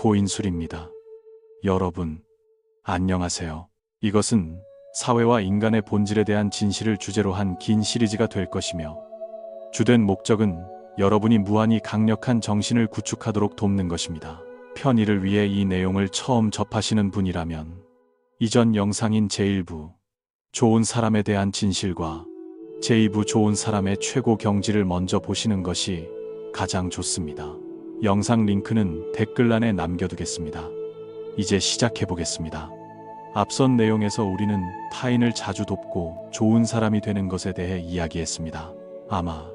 고인술입니다. 여러분, 안녕하세요. 이것은 사회와 인간의 본질에 대한 진실을 주제로 한 긴 시리즈가 될 것이며, 주된 목적은 여러분이 무한히 강력한 정신을 구축하도록 돕는 것입니다. 편의를 위해 이 내용을 처음 접하시는 분이라면 이전 영상인 제1부 좋은 사람에 대한 진실과 제2부 좋은 사람의 최고 경지를 먼저 보시는 것이 가장 좋습니다. 영상 링크는 댓글란에 남겨두겠습니다. 이제 시작해보겠습니다. 앞선 내용에서 우리는 타인을 자주 돕고 좋은 사람이 되는 것에 대해 이야기했습니다. 아마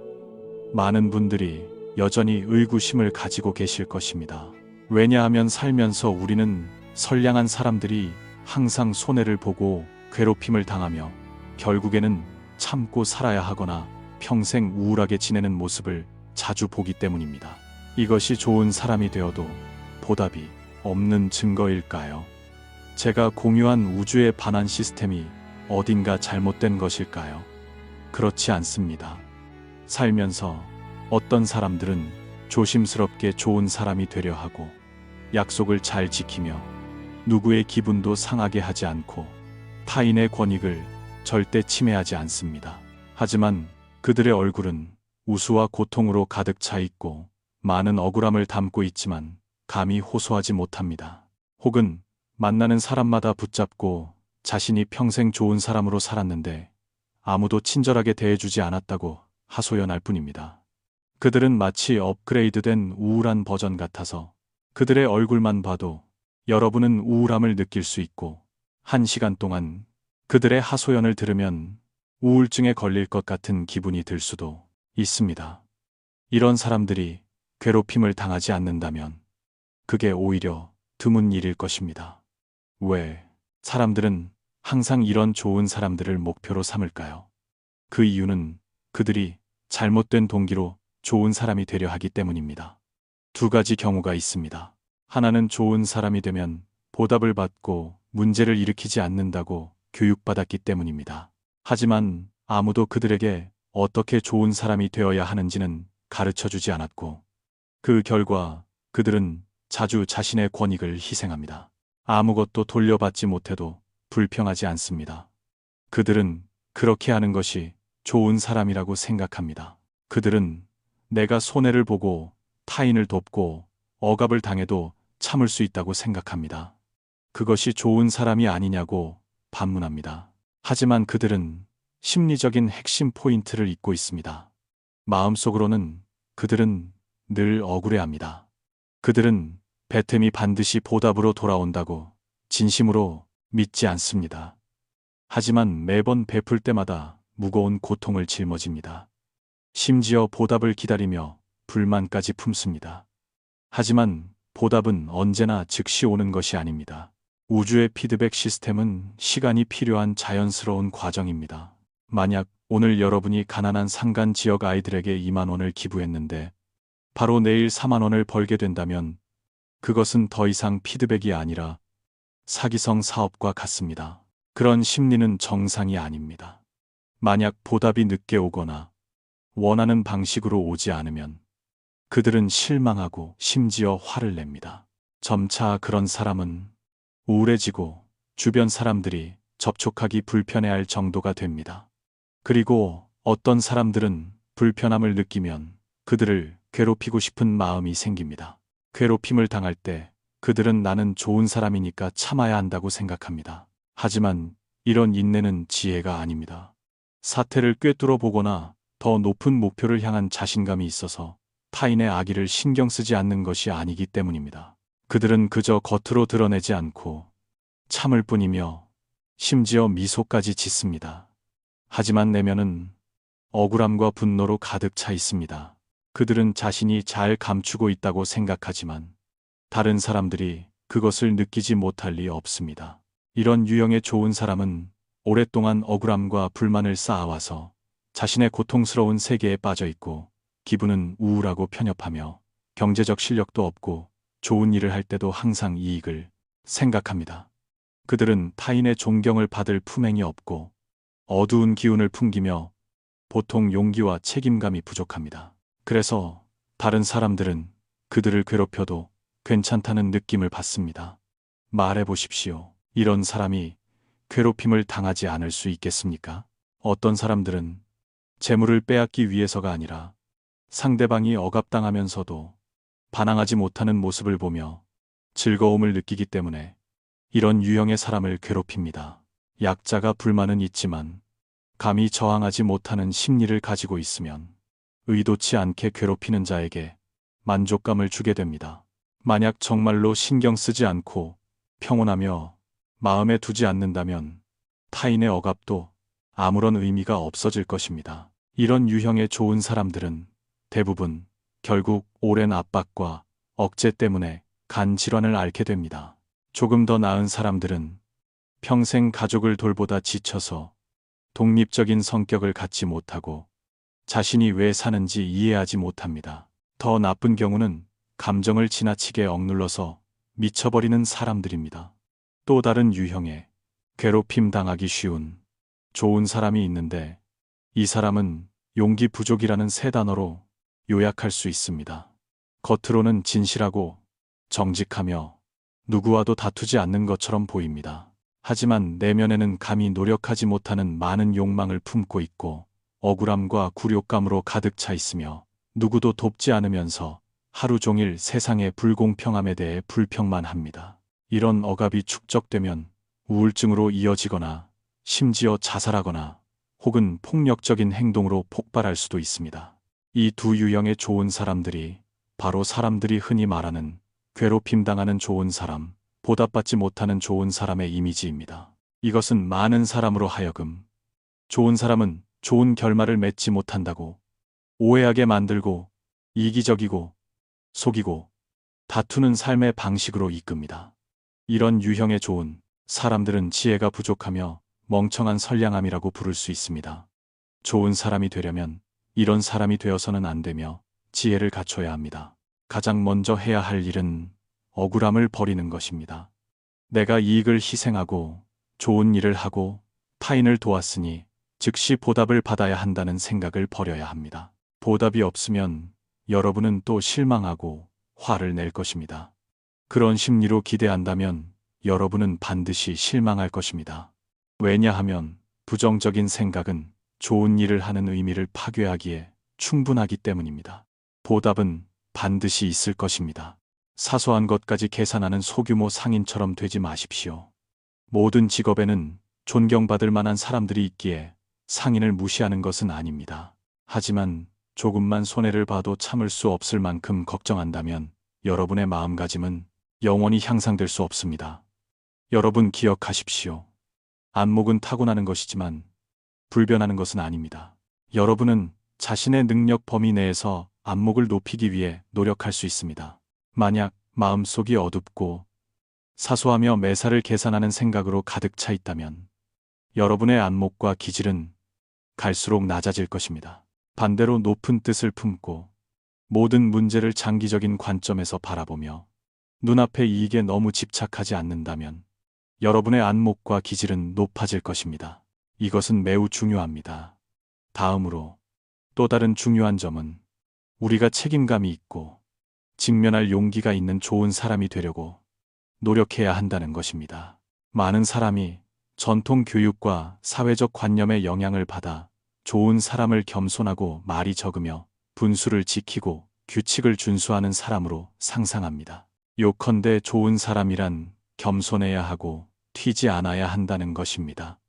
많은 분들이 여전히 의구심을 가지고 계실 것입니다. 왜냐하면 살면서 우리는 선량한 사람들이 항상 손해를 보고 괴롭힘을 당하며 결국에는 참고 살아야 하거나 평생 우울하게 지내는 모습을 자주 보기 때문입니다. 이것이 좋은 사람이 되어도 보답이 없는 증거일까요? 제가 공유한 우주의 반환 시스템이 어딘가 잘못된 것일까요? 그렇지 않습니다. 살면서 어떤 사람들은 조심스럽게 좋은 사람이 되려 하고 약속을 잘 지키며 누구의 기분도 상하게 하지 않고 타인의 권익을 절대 침해하지 않습니다. 하지만 그들의 얼굴은 우수와 고통으로 가득 차 있고 많은 억울함을 담고 있지만 감히 호소하지 못합니다. 혹은 만나는 사람마다 붙잡고 자신이 평생 좋은 사람으로 살았는데 아무도 친절하게 대해주지 않았다고 하소연할 뿐입니다. 그들은 마치 업그레이드된 우울한 버전 같아서 그들의 얼굴만 봐도 여러분은 우울함을 느낄 수 있고 1시간 동안 그들의 하소연을 들으면 우울증에 걸릴 것 같은 기분이 들 수도 있습니다. 이런 사람들이 괴롭힘을 당하지 않는다면 그게 오히려 드문 일일 것입니다. 왜 사람들은 항상 이런 좋은 사람들을 목표로 삼을까요? 그 이유는 그들이 잘못된 동기로 좋은 사람이 되려 하기 때문입니다. 두 가지 경우가 있습니다. 하나는 좋은 사람이 되면 보답을 받고 문제를 일으키지 않는다고 교육받았기 때문입니다. 하지만 아무도 그들에게 어떻게 좋은 사람이 되어야 하는지는 가르쳐주지 않았고 그 결과 그들은 자주 자신의 권익을 희생합니다. 아무것도 돌려받지 못해도 불평하지 않습니다. 그들은 그렇게 하는 것이 좋은 사람이라고 생각합니다. 그들은 내가 손해를 보고 타인을 돕고 억압을 당해도 참을 수 있다고 생각합니다. 그것이 좋은 사람이 아니냐고 반문합니다. 하지만 그들은 심리적인 핵심 포인트를 잊고 있습니다. 마음속으로는 그들은 늘 억울해합니다. 그들은 배템이 반드시 보답으로 돌아온다고 진심으로 믿지 않습니다. 하지만 매번 베풀 때마다 무거운 고통을 짊어집니다. 심지어 보답을 기다리며 불만까지 품습니다. 하지만 보답은 언제나 즉시 오는 것이 아닙니다. 우주의 피드백 시스템은 시간이 필요한 자연스러운 과정입니다. 만약 오늘 여러분이 가난한 산간 지역 아이들에게 2만 원을 기부했는데 바로 내일 4만 원을 벌게 된다면 그것은 더 이상 피드백이 아니라 사기성 사업과 같습니다. 그런 심리는 정상이 아닙니다. 만약 보답이 늦게 오거나 원하는 방식으로 오지 않으면 그들은 실망하고 심지어 화를 냅니다. 점차 그런 사람은 우울해지고 주변 사람들이 접촉하기 불편해할 정도가 됩니다. 그리고 어떤 사람들은 불편함을 느끼면 그들을 괴롭히고 싶은 마음이 생깁니다. 괴롭힘을 당할 때 그들은 나는 좋은 사람이니까 참아야 한다고 생각합니다. 하지만 이런 인내는 지혜가 아닙니다. 사태를 꿰뚫어 보거나 더 높은 목표를 향한 자신감이 있어서 타인의 악의를 신경 쓰지 않는 것이 아니기 때문입니다. 그들은 그저 겉으로 드러내지 않고 참을 뿐이며 심지어 미소까지 짓습니다. 하지만 내면은 억울함과 분노로 가득 차 있습니다. 그들은 자신이 잘 감추고 있다고 생각하지만 다른 사람들이 그것을 느끼지 못할 리 없습니다. 이런 유형의 좋은 사람은 오랫동안 억울함과 불만을 쌓아와서 자신의 고통스러운 세계에 빠져 있고 기분은 우울하고 편협하며 경제적 실력도 없고 좋은 일을 할 때도 항상 이익을 생각합니다. 그들은 타인의 존경을 받을 품행이 없고 어두운 기운을 풍기며 보통 용기와 책임감이 부족합니다. 그래서 다른 사람들은 그들을 괴롭혀도 괜찮다는 느낌을 받습니다. 말해 보십시오. 이런 사람이 괴롭힘을 당하지 않을 수 있겠습니까? 어떤 사람들은 재물을 빼앗기 위해서가 아니라 상대방이 억압당하면서도 반항하지 못하는 모습을 보며 즐거움을 느끼기 때문에 이런 유형의 사람을 괴롭힙니다. 약자가 불만은 있지만 감히 저항하지 못하는 심리를 가지고 있으면 의도치 않게 괴롭히는 자에게 만족감을 주게 됩니다. 만약 정말로 신경 쓰지 않고 평온하며 마음에 두지 않는다면 타인의 억압도 아무런 의미가 없어질 것입니다. 이런 유형의 좋은 사람들은 대부분 결국 오랜 압박과 억제 때문에 간 질환을 앓게 됩니다. 조금 더 나은 사람들은 평생 가족을 돌보다 지쳐서 독립적인 성격을 갖지 못하고 자신이 왜 사는지 이해하지 못합니다. 더 나쁜 경우는 감정을 지나치게 억눌러서 미쳐버리는 사람들입니다. 또 다른 유형의 괴롭힘 당하기 쉬운 좋은 사람이 있는데 이 사람은 용기 부족이라는 세 단어로 요약할 수 있습니다. 겉으로는 진실하고 정직하며 누구와도 다투지 않는 것처럼 보입니다. 하지만 내면에는 감히 노력하지 못하는 많은 욕망을 품고 있고 억울함과 굴욕감으로 가득 차 있으며 누구도 돕지 않으면서 하루 종일 세상의 불공평함에 대해 불평만 합니다. 이런 억압이 축적되면 우울증으로 이어지거나 심지어 자살하거나 혹은 폭력적인 행동으로 폭발할 수도 있습니다. 이 두 유형의 좋은 사람들이 바로 사람들이 흔히 말하는 괴롭힘 당하는 좋은 사람, 보답받지 못하는 좋은 사람의 이미지입니다. 이것은 많은 사람으로 하여금 좋은 사람은 좋은 결말을 맺지 못한다고 오해하게 만들고 이기적이고 속이고 다투는 삶의 방식으로 이끕니다. 이런 유형의 좋은 사람들은 지혜가 부족하며 멍청한 선량함이라고 부를 수 있습니다. 좋은 사람이 되려면 이런 사람이 되어서는 안 되며 지혜를 갖춰야 합니다. 가장 먼저 해야 할 일은 억울함을 버리는 것입니다. 내가 이익을 희생하고 좋은 일을 하고 타인을 도왔으니 즉시 보답을 받아야 한다는 생각을 버려야 합니다. 보답이 없으면 여러분은 또 실망하고 화를 낼 것입니다. 그런 심리로 기대한다면 여러분은 반드시 실망할 것입니다. 왜냐하면 부정적인 생각은 좋은 일을 하는 의미를 파괴하기에 충분하기 때문입니다. 보답은 반드시 있을 것입니다. 사소한 것까지 계산하는 소규모 상인처럼 되지 마십시오. 모든 직업에는 존경받을 만한 사람들이 있기에 상인을 무시하는 것은 아닙니다. 하지만 조금만 손해를 봐도 참을 수 없을 만큼 걱정한다면 여러분의 마음가짐은 영원히 향상될 수 없습니다. 여러분 기억하십시오. 안목은 타고나는 것이지만 불변하는 것은 아닙니다. 여러분은 자신의 능력 범위 내에서 안목을 높이기 위해 노력할 수 있습니다. 만약 마음속이 어둡고 사소하며 매사를 계산하는 생각으로 가득 차 있다면 여러분의 안목과 기질은 갈수록 낮아질 것입니다. 반대로 높은 뜻을 품고 모든 문제를 장기적인 관점에서 바라보며 눈앞의 이익에 너무 집착하지 않는다면 여러분의 안목과 기질은 높아질 것입니다. 이것은 매우 중요합니다. 다음으로 또 다른 중요한 점은 우리가 책임감이 있고 직면할 용기가 있는 좋은 사람이 되려고 노력해야 한다는 것입니다. 많은 사람이 전통 교육과 사회적 관념의 영향을 받아 좋은 사람을 겸손하고 말이 적으며 분수를 지키고 규칙을 준수하는 사람으로 상상합니다. 요컨대 좋은 사람이란 겸손해야 하고 튀지 않아야 한다는 것입니다.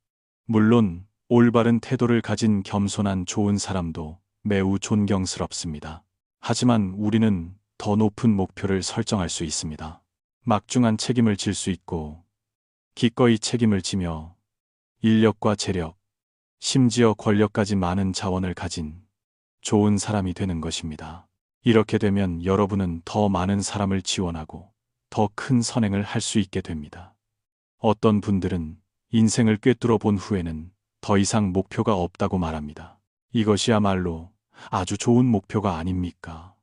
물론 올바른 태도를 가진 겸손한 좋은 사람도 매우 존경스럽습니다. 하지만 우리는 더 높은 목표를 설정할 수 있습니다. 막중한 책임을 질 수 있고 기꺼이 책임을 지며 인력과 재력, 심지어 권력까지 많은 자원을 가진 좋은 사람이 되는 것입니다. 이렇게 되면 여러분은 더 많은 사람을 지원하고 더 큰 선행을 할 수 있게 됩니다. 어떤 분들은 인생을 꿰뚫어 본 후에는 더 이상 목표가 없다고 말합니다. 이것이야말로 아주 좋은 목표가 아닙니까?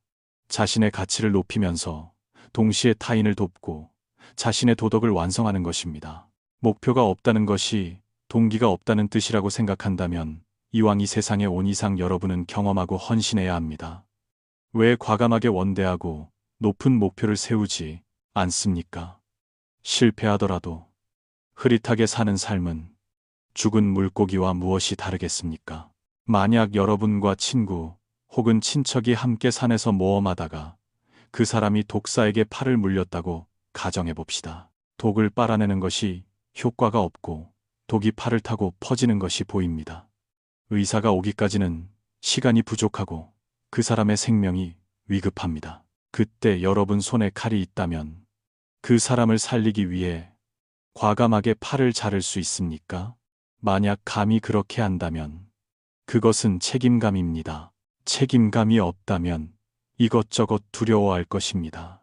자신의 가치를 높이면서 동시에 타인을 돕고 자신의 도덕을 완성하는 것입니다. 목표가 없다는 것이 동기가 없다는 뜻이라고 생각한다면 이왕 이 세상에 온 이상 여러분은 경험하고 헌신해야 합니다. 왜 과감하게 원대하고 높은 목표를 세우지 않습니까? 실패하더라도 흐릿하게 사는 삶은 죽은 물고기와 무엇이 다르겠습니까? 만약 여러분과 친구 혹은 친척이 함께 산에서 모험하다가 그 사람이 독사에게 팔을 물렸다고 가정해 봅시다. 독을 빨아내는 것이 효과가 없고 독이 팔을 타고 퍼지는 것이 보입니다. 의사가 오기까지는 시간이 부족하고 그 사람의 생명이 위급합니다. 그때 여러분 손에 칼이 있다면 그 사람을 살리기 위해 과감하게 팔을 자를 수 있습니까? 만약 감히 그렇게 한다면 그것은 책임감입니다. 책임감이 없다면 이것저것 두려워할 것입니다.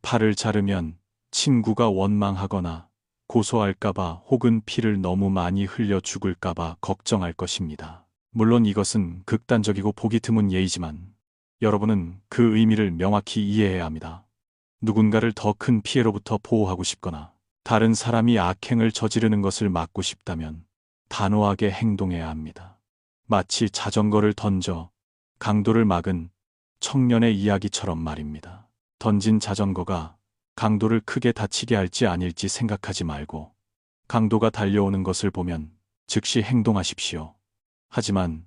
팔을 자르면 친구가 원망하거나 고소할까봐 혹은 피를 너무 많이 흘려 죽을까봐 걱정할 것입니다. 물론 이것은 극단적이고 보기 드문 예이지만 여러분은 그 의미를 명확히 이해해야 합니다. 누군가를 더 큰 피해로부터 보호하고 싶거나 다른 사람이 악행을 저지르는 것을 막고 싶다면 단호하게 행동해야 합니다. 마치 자전거를 던져 강도를 막은 청년의 이야기처럼 말입니다. 던진 자전거가 강도를 크게 다치게 할지 아닐지 생각하지 말고 강도가 달려오는 것을 보면 즉시 행동하십시오. 하지만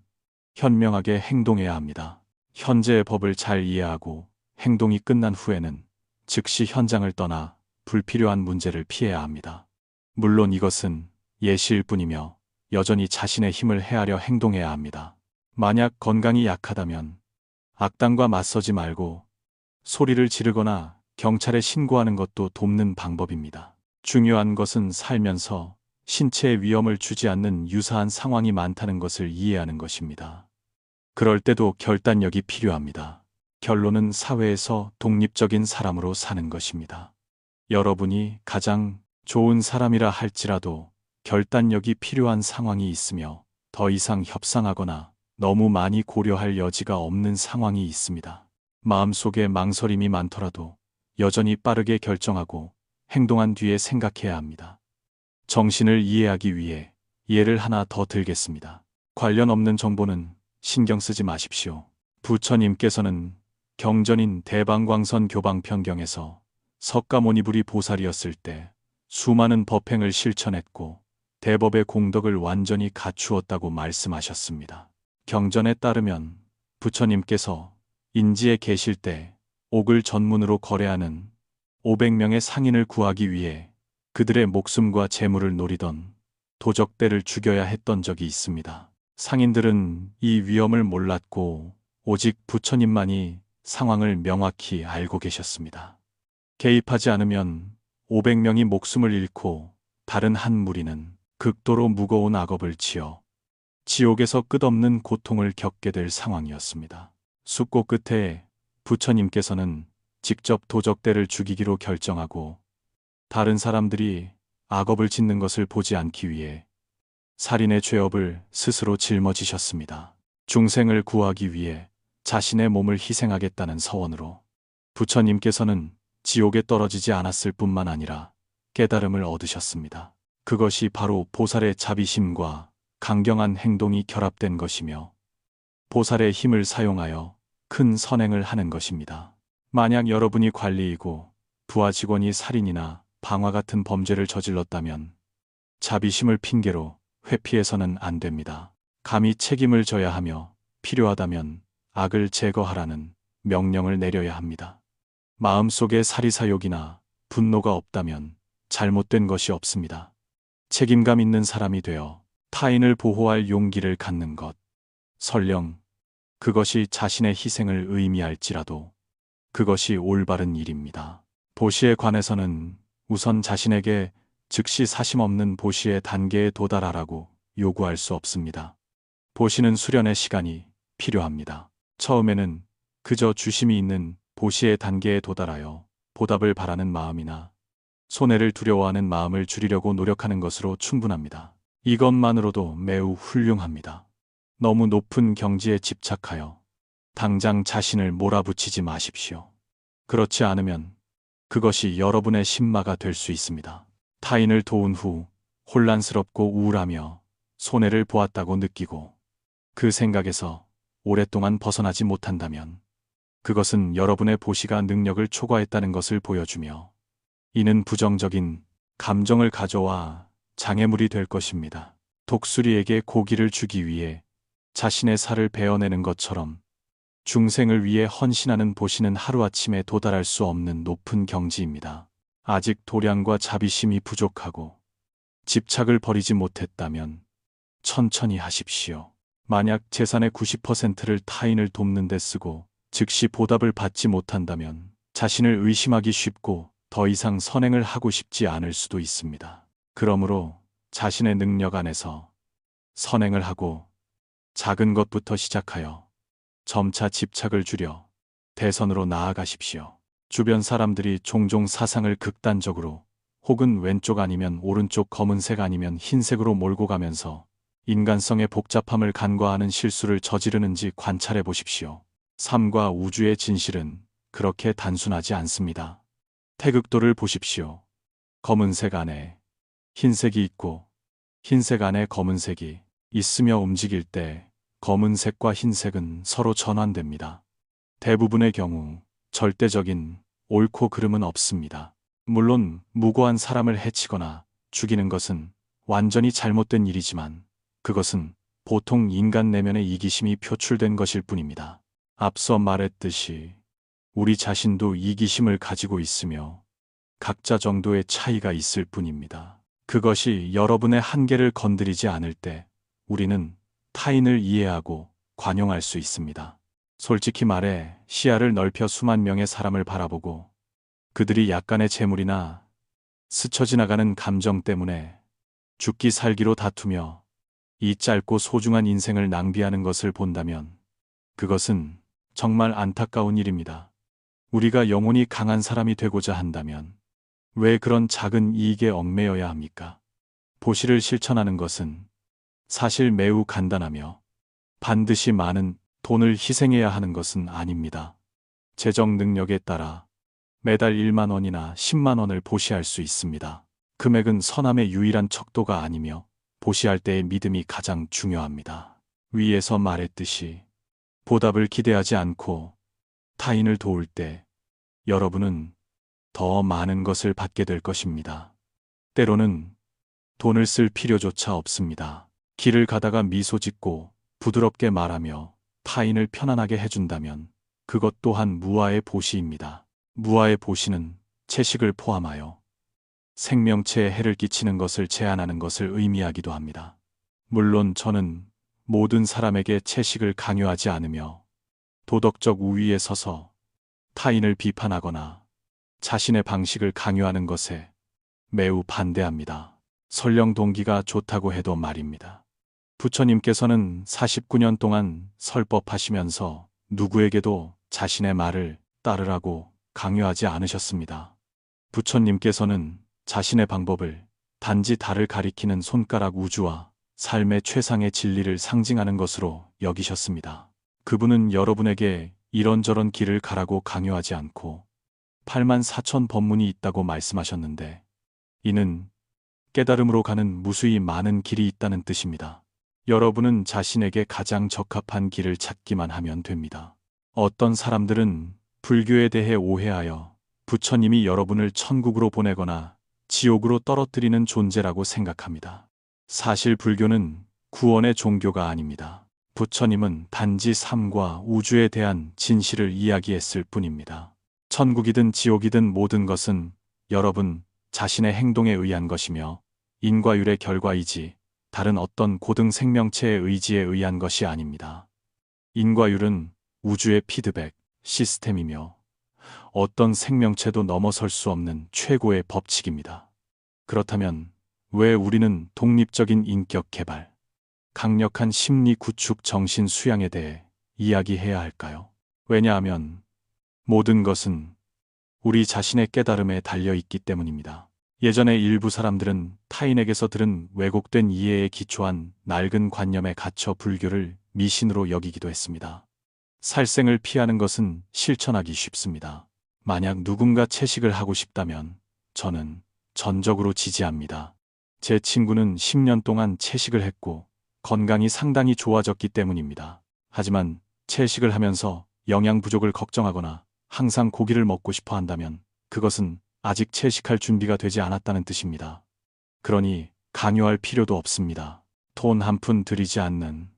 현명하게 행동해야 합니다. 현재의 법을 잘 이해하고 행동이 끝난 후에는 즉시 현장을 떠나 불필요한 문제를 피해야 합니다. 물론 이것은 예시일 뿐이며 여전히 자신의 힘을 헤아려 행동해야 합니다. 만약 건강이 약하다면 악당과 맞서지 말고 소리를 지르거나 경찰에 신고하는 것도 돕는 방법입니다. 중요한 것은 살면서 신체에 위험을 주지 않는 유사한 상황이 많다는 것을 이해하는 것입니다. 그럴 때도 결단력이 필요합니다. 결론은 사회에서 독립적인 사람으로 사는 것입니다. 여러분이 가장 좋은 사람이라 할지라도 결단력이 필요한 상황이 있으며 더 이상 협상하거나 너무 많이 고려할 여지가 없는 상황이 있습니다. 마음속에 망설임이 많더라도 여전히 빠르게 결정하고 행동한 뒤에 생각해야 합니다. 정신을 이해하기 위해 예를 하나 더 들겠습니다. 관련 없는 정보는 신경 쓰지 마십시오. 부처님께서는 경전인 대방광선 교방편경에서 석가모니불이 보살이었을 때 수많은 법행을 실천했고 대법의 공덕을 완전히 갖추었다고 말씀하셨습니다. 경전에 따르면 부처님께서 인지에 계실 때 옥을 전문으로 거래하는 500명의 상인을 구하기 위해 그들의 목숨과 재물을 노리던 도적대를 죽여야 했던 적이 있습니다. 상인들은 이 위험을 몰랐고 오직 부처님만이 상황을 명확히 알고 계셨습니다. 개입하지 않으면 500명이 목숨을 잃고 다른 한 무리는 극도로 무거운 악업을 지어 지옥에서 끝없는 고통을 겪게 될 상황이었습니다. 숙고 끝에 부처님께서는 직접 도적대를 죽이기로 결정하고 다른 사람들이 악업을 짓는 것을 보지 않기 위해 살인의 죄업을 스스로 짊어지셨습니다. 중생을 구하기 위해 자신의 몸을 희생하겠다는 서원으로 부처님께서는 지옥에 떨어지지 않았을 뿐만 아니라 깨달음을 얻으셨습니다. 그것이 바로 보살의 자비심과 강경한 행동이 결합된 것이며 보살의 힘을 사용하여 큰 선행을 하는 것입니다. 만약 여러분이 관리이고 부하 직원이 살인이나 방화 같은 범죄를 저질렀다면 자비심을 핑계로 회피해서는 안 됩니다. 감히 책임을 져야 하며 필요하다면 악을 제거하라는 명령을 내려야 합니다. 마음속에 사리사욕이나 분노가 없다면 잘못된 것이 없습니다. 책임감 있는 사람이 되어 타인을 보호할 용기를 갖는 것. 설령 그것이 자신의 희생을 의미할지라도 그것이 올바른 일입니다. 보시에 관해서는 우선 자신에게 즉시 사심 없는 보시의 단계에 도달하라고 요구할 수 없습니다. 보시는 수련의 시간이 필요합니다. 처음에는 그저 주심이 있는 보시의 단계에 도달하여 보답을 바라는 마음이나 손해를 두려워하는 마음을 줄이려고 노력하는 것으로 충분합니다. 이것만으로도 매우 훌륭합니다. 너무 높은 경지에 집착하여 당장 자신을 몰아붙이지 마십시오. 그렇지 않으면 그것이 여러분의 신마가 될 수 있습니다. 타인을 도운 후 혼란스럽고 우울하며 손해를 보았다고 느끼고 그 생각에서 오랫동안 벗어나지 못한다면 그것은 여러분의 보시가 능력을 초과했다는 것을 보여주며 이는 부정적인 감정을 가져와 장애물이 될 것입니다. 독수리에게 고기를 주기 위해 자신의 살을 베어내는 것처럼 중생을 위해 헌신하는 보시는 하루아침에 도달할 수 없는 높은 경지입니다. 아직 도량과 자비심이 부족하고 집착을 버리지 못했다면 천천히 하십시오. 만약 재산의 90%를 타인을 돕는 데 쓰고 즉시 보답을 받지 못한다면 자신을 의심하기 쉽고 더 이상 선행을 하고 싶지 않을 수도 있습니다. 그러므로 자신의 능력 안에서 선행을 하고 작은 것부터 시작하여 점차 집착을 줄여 대선으로 나아가십시오. 주변 사람들이 종종 사상을 극단적으로 혹은 왼쪽 아니면 오른쪽 검은색 아니면 흰색으로 몰고 가면서 인간성의 복잡함을 간과하는 실수를 저지르는지 관찰해 보십시오. 삶과 우주의 진실은 그렇게 단순하지 않습니다. 태극도를 보십시오. 검은색 안에 흰색이 있고 흰색 안에 검은색이 있으며 움직일 때 검은색과 흰색은 서로 전환됩니다. 대부분의 경우 절대적인 옳고 그름은 없습니다. 물론 무고한 사람을 해치거나 죽이는 것은 완전히 잘못된 일이지만 그것은 보통 인간 내면의 이기심이 표출된 것일 뿐입니다. 앞서 말했듯이 우리 자신도 이기심을 가지고 있으며 각자 정도의 차이가 있을 뿐입니다. 그것이 여러분의 한계를 건드리지 않을 때 우리는 타인을 이해하고 관용할 수 있습니다. 솔직히 말해 시야를 넓혀 수만 명의 사람을 바라보고 그들이 약간의 재물이나 스쳐 지나가는 감정 때문에 죽기 살기로 다투며 이 짧고 소중한 인생을 낭비하는 것을 본다면 그것은 정말 안타까운 일입니다. 우리가 영혼이 강한 사람이 되고자 한다면 왜 그런 작은 이익에 얽매여야 합니까? 보시를 실천하는 것은 사실 매우 간단하며 반드시 많은 돈을 희생해야 하는 것은 아닙니다. 재정 능력에 따라 매달 1만 원이나 10만 원을 보시할 수 있습니다. 금액은 선함의 유일한 척도가 아니며 보시할 때의 믿음이 가장 중요합니다. 위에서 말했듯이 보답을 기대하지 않고 타인을 도울 때 여러분은 더 많은 것을 받게 될 것입니다. 때로는 돈을 쓸 필요조차 없습니다. 길을 가다가 미소 짓고 부드럽게 말하며 타인을 편안하게 해준다면 그것 또한 무아의 보시입니다. 무아의 보시는 채식을 포함하여 생명체에 해를 끼치는 것을 제한하는 것을 의미하기도 합니다. 물론 저는 모든 사람에게 채식을 강요하지 않으며 도덕적 우위에 서서 타인을 비판하거나 자신의 방식을 강요하는 것에 매우 반대합니다. 설령 동기가 좋다고 해도 말입니다. 부처님께서는 49년 동안 설법하시면서 누구에게도 자신의 말을 따르라고 강요하지 않으셨습니다. 부처님께서는 자신의 방법을 단지 달을 가리키는 손가락 우주와 삶의 최상의 진리를 상징하는 것으로 여기셨습니다. 그분은 여러분에게 이런저런 길을 가라고 강요하지 않고 8만 4천 법문이 있다고 말씀하셨는데 이는 깨달음으로 가는 무수히 많은 길이 있다는 뜻입니다. 여러분은 자신에게 가장 적합한 길을 찾기만 하면 됩니다. 어떤 사람들은 불교에 대해 오해하여 부처님이 여러분을 천국으로 보내거나 지옥으로 떨어뜨리는 존재라고 생각합니다. 사실 불교는 구원의 종교가 아닙니다. 부처님은 단지 삶과 우주에 대한 진실을 이야기했을 뿐입니다. 천국이든 지옥이든 모든 것은 여러분 자신의 행동에 의한 것이며 인과율의 결과이지 다른 어떤 고등 생명체의 의지에 의한 것이 아닙니다. 인과율은 우주의 피드백 시스템이며 어떤 생명체도 넘어설 수 없는 최고의 법칙입니다. 그렇다면 왜 우리는 독립적인 인격 개발, 강력한 심리 구축 정신 수양에 대해 이야기해야 할까요? 왜냐하면 모든 것은 우리 자신의 깨달음에 달려 있기 때문입니다. 예전에 일부 사람들은 타인에게서 들은 왜곡된 이해에 기초한 낡은 관념에 갇혀 불교를 미신으로 여기기도 했습니다. 살생을 피하는 것은 실천하기 쉽습니다. 만약 누군가 채식을 하고 싶다면 저는 전적으로 지지합니다. 제 친구는 10년 동안 채식을 했고 건강이 상당히 좋아졌기 때문입니다. 하지만 채식을 하면서 영양 부족을 걱정하거나 항상 고기를 먹고 싶어 한다면 그것은 아직 채식할 준비가 되지 않았다는 뜻입니다. 그러니 강요할 필요도 없습니다. 돈 한 푼 들이지 않는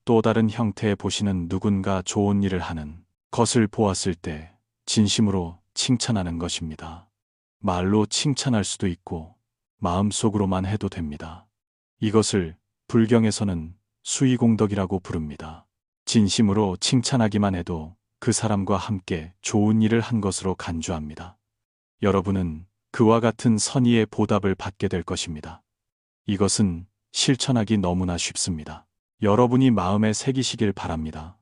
또 다른 형태의 보시는 누군가 좋은 일을 하는 것을 보았을 때 진심으로 칭찬하는 것입니다. 말로 칭찬할 수도 있고 마음속으로만 해도 됩니다. 이것을 불경에서는 수의공덕이라고 부릅니다. 진심으로 칭찬하기만 해도 그 사람과 함께 좋은 일을 한 것으로 간주합니다. 여러분은 그와 같은 선의의 보답을 받게 될 것입니다. 이것은 실천하기 너무나 쉽습니다. 여러분이 마음에 새기시길 바랍니다.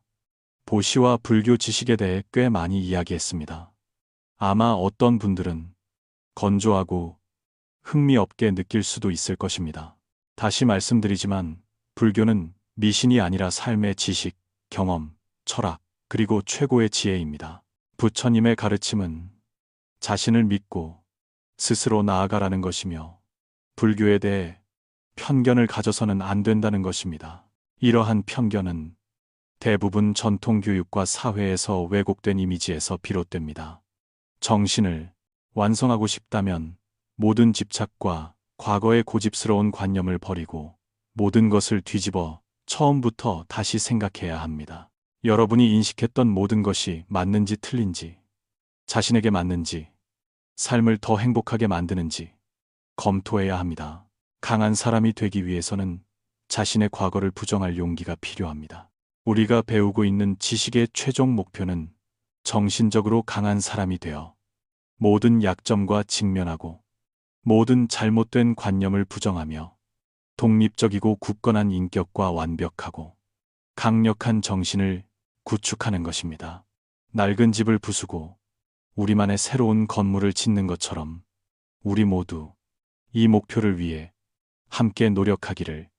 보시와 불교 지식에 대해 꽤 많이 이야기했습니다. 아마 어떤 분들은 건조하고 흥미없게 느낄 수도 있을 것입니다. 다시 말씀드리지만 불교는 미신이 아니라 삶의 지식, 경험, 철학, 그리고 최고의 지혜입니다. 부처님의 가르침은 자신을 믿고 스스로 나아가라는 것이며 불교에 대해 편견을 가져서는 안 된다는 것입니다. 이러한 편견은 대부분 전통 교육과 사회에서 왜곡된 이미지에서 비롯됩니다. 정신을 완성하고 싶다면 모든 집착과 과거의 고집스러운 관념을 버리고 모든 것을 뒤집어 처음부터 다시 생각해야 합니다. 여러분이 인식했던 모든 것이 맞는지 틀린지, 자신에게 맞는지, 삶을 더 행복하게 만드는지 검토해야 합니다. 강한 사람이 되기 위해서는 자신의 과거를 부정할 용기가 필요합니다. 우리가 배우고 있는 지식의 최종 목표는 정신적으로 강한 사람이 되어 모든 약점과 직면하고 모든 잘못된 관념을 부정하며 독립적이고 굳건한 인격과 완벽하고 강력한 정신을 구축하는 것입니다. 낡은 집을 부수고 우리만의 새로운 건물을 짓는 것처럼 우리 모두 이 목표를 위해 함께 노력하기를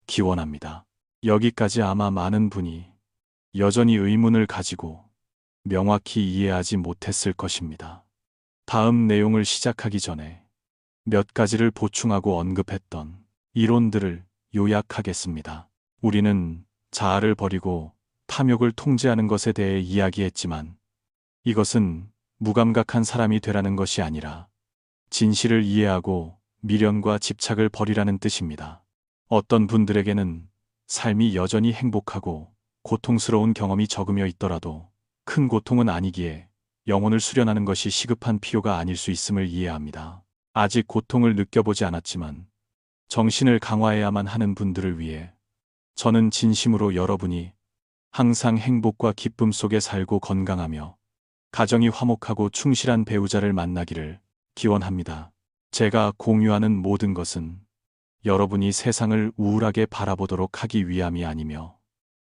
기원합니다. 여기까지 아마 많은 분이 여전히 의문을 가지고 명확히 이해하지 못했을 것입니다. 다음 내용을 시작하기 전에 몇 가지를 보충하고 언급했던 이론들을 요약하겠습니다. 우리는 자아를 버리고 탐욕을 통제하는 것에 대해 이야기했지만 이것은 무감각한 사람이 되라는 것이 아니라 진실을 이해하고 미련과 집착을 버리라는 뜻입니다. 어떤 분들에게는 삶이 여전히 행복하고 고통스러운 경험이 적으며 있더라도 큰 고통은 아니기에 영혼을 수련하는 것이 시급한 필요가 아닐 수 있음을 이해합니다. 아직 고통을 느껴보지 않았지만 정신을 강화해야만 하는 분들을 위해 저는 진심으로 여러분이 항상 행복과 기쁨 속에 살고 건강하며 가정이 화목하고 충실한 배우자를 만나기를 기원합니다. 제가 공유하는 모든 것은 여러분이 세상을 우울하게 바라보도록 하기 위함이 아니며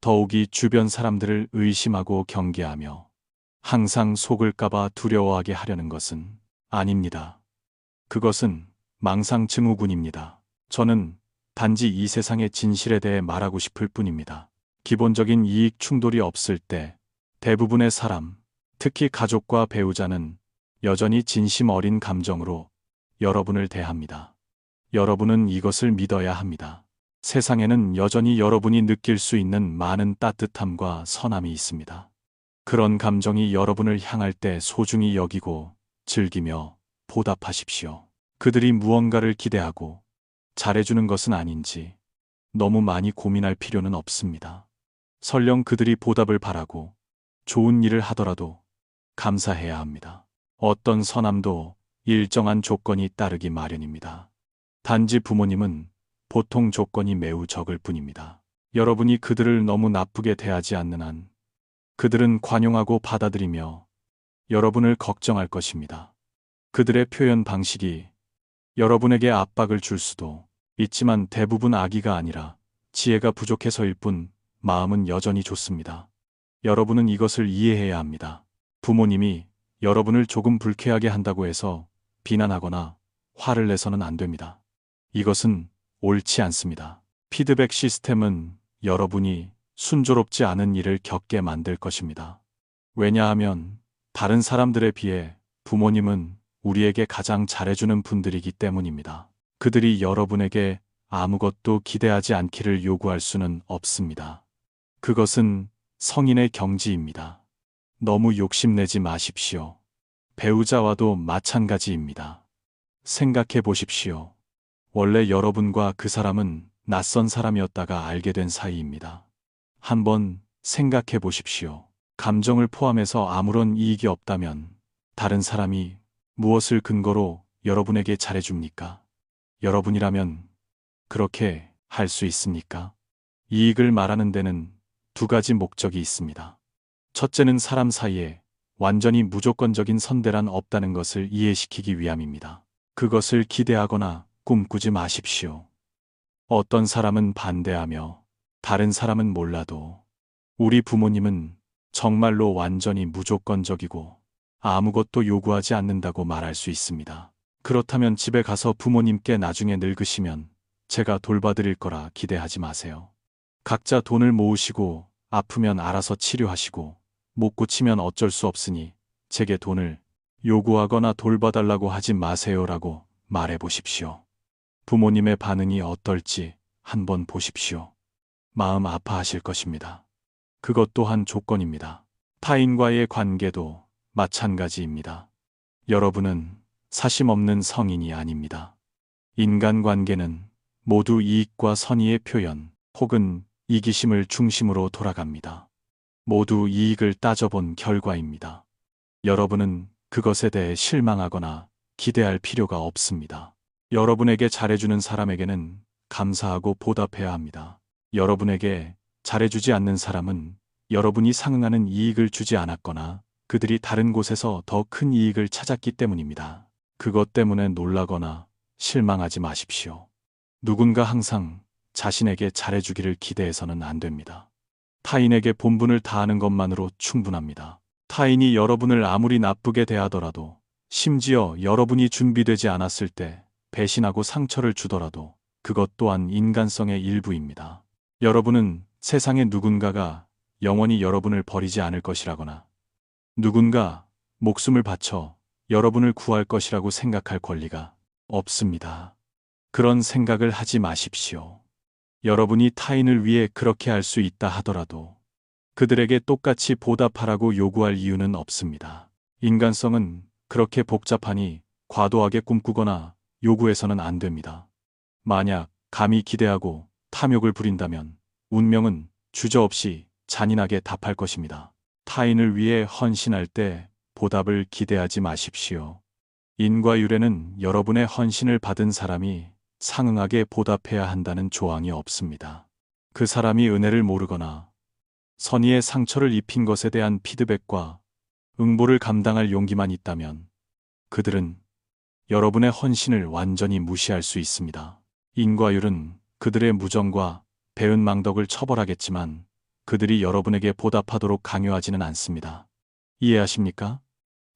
더욱이 주변 사람들을 의심하고 경계하며 항상 속을까봐 두려워하게 하려는 것은 아닙니다. 그것은 망상증후군입니다. 저는 단지 이 세상의 진실에 대해 말하고 싶을 뿐입니다. 기본적인 이익 충돌이 없을 때 대부분의 사람, 특히 가족과 배우자는 여전히 진심 어린 감정으로 여러분을 대합니다. 여러분은 이것을 믿어야 합니다. 세상에는 여전히 여러분이 느낄 수 있는 많은 따뜻함과 선함이 있습니다. 그런 감정이 여러분을 향할 때 소중히 여기고 즐기며 보답하십시오. 그들이 무언가를 기대하고 잘해주는 것은 아닌지 너무 많이 고민할 필요는 없습니다. 설령 그들이 보답을 바라고 좋은 일을 하더라도 감사해야 합니다. 어떤 선함도 일정한 조건이 따르기 마련입니다. 단지 부모님은 보통 조건이 매우 적을 뿐입니다. 여러분이 그들을 너무 나쁘게 대하지 않는 한 그들은 관용하고 받아들이며 여러분을 걱정할 것입니다. 그들의 표현 방식이 여러분에게 압박을 줄 수도 있지만 대부분 악의가 아니라 지혜가 부족해서일 뿐 마음은 여전히 좋습니다. 여러분은 이것을 이해해야 합니다. 부모님이 여러분을 조금 불쾌하게 한다고 해서 비난하거나 화를 내서는 안 됩니다. 이것은 옳지 않습니다. 피드백 시스템은 여러분이 순조롭지 않은 일을 겪게 만들 것입니다. 왜냐하면 다른 사람들에 비해 부모님은 우리에게 가장 잘해주는 분들이기 때문입니다. 그들이 여러분에게 아무것도 기대하지 않기를 요구할 수는 없습니다. 그것은 성인의 경지입니다. 너무 욕심내지 마십시오. 배우자와도 마찬가지입니다. 생각해 보십시오. 원래 여러분과 그 사람은 낯선 사람이었다가 알게 된 사이입니다. 한번 생각해 보십시오. 감정을 포함해서 아무런 이익이 없다면 다른 사람이 무엇을 근거로 여러분에게 잘해줍니까? 여러분이라면 그렇게 할 수 있습니까? 이익을 말하는 데는 두 가지 목적이 있습니다. 첫째는 사람 사이에 완전히 무조건적인 선대란 없다는 것을 이해시키기 위함입니다. 그것을 기대하거나 꿈꾸지 마십시오. 어떤 사람은 반대하며 다른 사람은 몰라도 우리 부모님은 정말로 완전히 무조건적이고 아무것도 요구하지 않는다고 말할 수 있습니다. 그렇다면 집에 가서 부모님께 나중에 늙으시면 제가 돌봐드릴 거라 기대하지 마세요. 각자 돈을 모으시고 아프면 알아서 치료하시고 못 고치면 어쩔 수 없으니 제게 돈을 요구하거나 돌봐달라고 하지 마세요라고 말해 보십시오. 부모님의 반응이 어떨지 한번 보십시오. 마음 아파하실 것입니다. 그것 또한 조건입니다. 타인과의 관계도 마찬가지입니다. 여러분은 사심 없는 성인이 아닙니다. 인간관계는 모두 이익과 선의의 표현 혹은 이기심을 중심으로 돌아갑니다. 모두 이익을 따져본 결과입니다. 여러분은 그것에 대해 실망하거나 기대할 필요가 없습니다. 여러분에게 잘해주는 사람에게는 감사하고 보답해야 합니다. 여러분에게 잘해주지 않는 사람은 여러분이 상응하는 이익을 주지 않았거나 그들이 다른 곳에서 더 큰 이익을 찾았기 때문입니다. 그것 때문에 놀라거나 실망하지 마십시오. 누군가 항상 자신에게 잘해주기를 기대해서는 안 됩니다. 타인에게 본분을 다하는 것만으로 충분합니다. 타인이 여러분을 아무리 나쁘게 대하더라도 심지어 여러분이 준비되지 않았을 때 배신하고 상처를 주더라도 그것 또한 인간성의 일부입니다. 여러분은 세상에 누군가가 영원히 여러분을 버리지 않을 것이라거나 누군가 목숨을 바쳐 여러분을 구할 것이라고 생각할 권리가 없습니다. 그런 생각을 하지 마십시오. 여러분이 타인을 위해 그렇게 할 수 있다 하더라도 그들에게 똑같이 보답하라고 요구할 이유는 없습니다. 인간성은 그렇게 복잡하니 과도하게 꿈꾸거나 요구해서는 안 됩니다. 만약 감히 기대하고 탐욕을 부린다면 운명은 주저없이 잔인하게 답할 것입니다. 타인을 위해 헌신할 때 보답을 기대하지 마십시오. 인과율에는 여러분의 헌신을 받은 사람이 상응하게 보답해야 한다는 조항이 없습니다. 그 사람이 은혜를 모르거나 선의의 상처를 입힌 것에 대한 피드백과 응보를 감당할 용기만 있다면 그들은 여러분의 헌신을 완전히 무시할 수 있습니다. 인과율은 그들의 무정과 배은망덕을 처벌하겠지만 그들이 여러분에게 보답하도록 강요하지는 않습니다. 이해하십니까?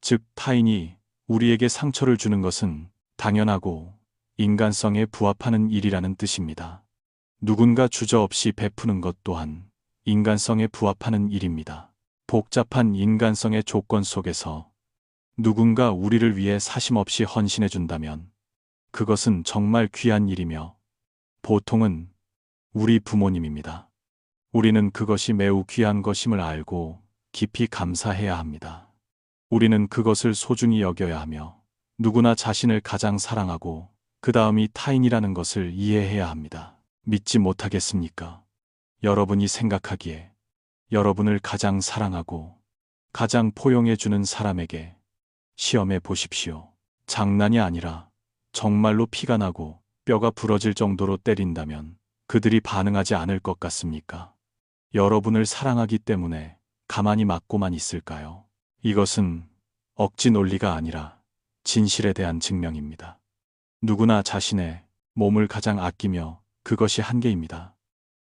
즉 타인이 우리에게 상처를 주는 것은 당연하고 인간성에 부합하는 일이라는 뜻입니다. 누군가 주저없이 베푸는 것 또한 인간성에 부합하는 일입니다. 복잡한 인간성의 조건 속에서 누군가 우리를 위해 사심없이 헌신해 준다면 그것은 정말 귀한 일이며 보통은 우리 부모님입니다. 우리는 그것이 매우 귀한 것임을 알고 깊이 감사해야 합니다. 우리는 그것을 소중히 여겨야 하며 누구나 자신을 가장 사랑하고 그 다음이 타인이라는 것을 이해해야 합니다. 믿지 못하겠습니까? 여러분이 생각하기에 여러분을 가장 사랑하고 가장 포용해주는 사람에게 시험해 보십시오. 장난이 아니라 정말로 피가 나고 뼈가 부러질 정도로 때린다면 그들이 반응하지 않을 것 같습니까? 여러분을 사랑하기 때문에 가만히 맞고만 있을까요? 이것은 억지 논리가 아니라 진실에 대한 증명입니다. 누구나 자신의 몸을 가장 아끼며 그것이 한계입니다.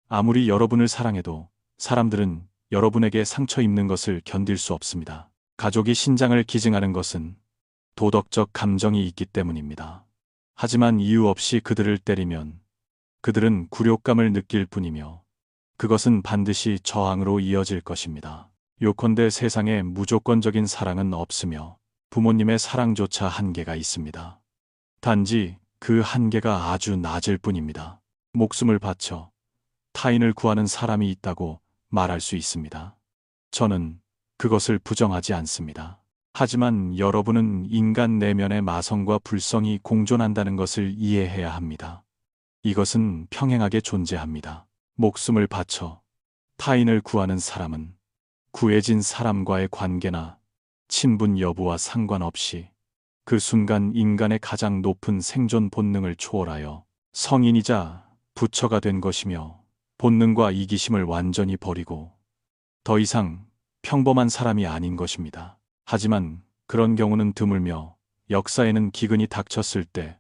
아무리 여러분을 사랑해도 사람들은 여러분에게 상처 입는 것을 견딜 수 없습니다. 가족이 신장을 기증하는 것은 도덕적 감정이 있기 때문입니다. 하지만 이유 없이 그들을 때리면 그들은 굴욕감을 느낄 뿐이며 그것은 반드시 저항으로 이어질 것입니다. 요컨대 세상에 무조건적인 사랑은 없으며 부모님의 사랑조차 한계가 있습니다. 단지 그 한계가 아주 낮을 뿐입니다. 목숨을 바쳐 타인을 구하는 사람이 있다고 말할 수 있습니다. 저는 그것을 부정하지 않습니다. 하지만 여러분은 인간 내면의 마성과 불성이 공존한다는 것을 이해해야 합니다. 이것은 평행하게 존재합니다. 목숨을 바쳐 타인을 구하는 사람은 구해진 사람과의 관계나 친분 여부와 상관없이 그 순간 인간의 가장 높은 생존 본능을 초월하여 성인이자 부처가 된 것이며, 본능과 이기심을 완전히 버리고 더 이상 평범한 사람이 아닌 것입니다. 하지만 그런 경우는 드물며, 역사에는 기근이 닥쳤을 때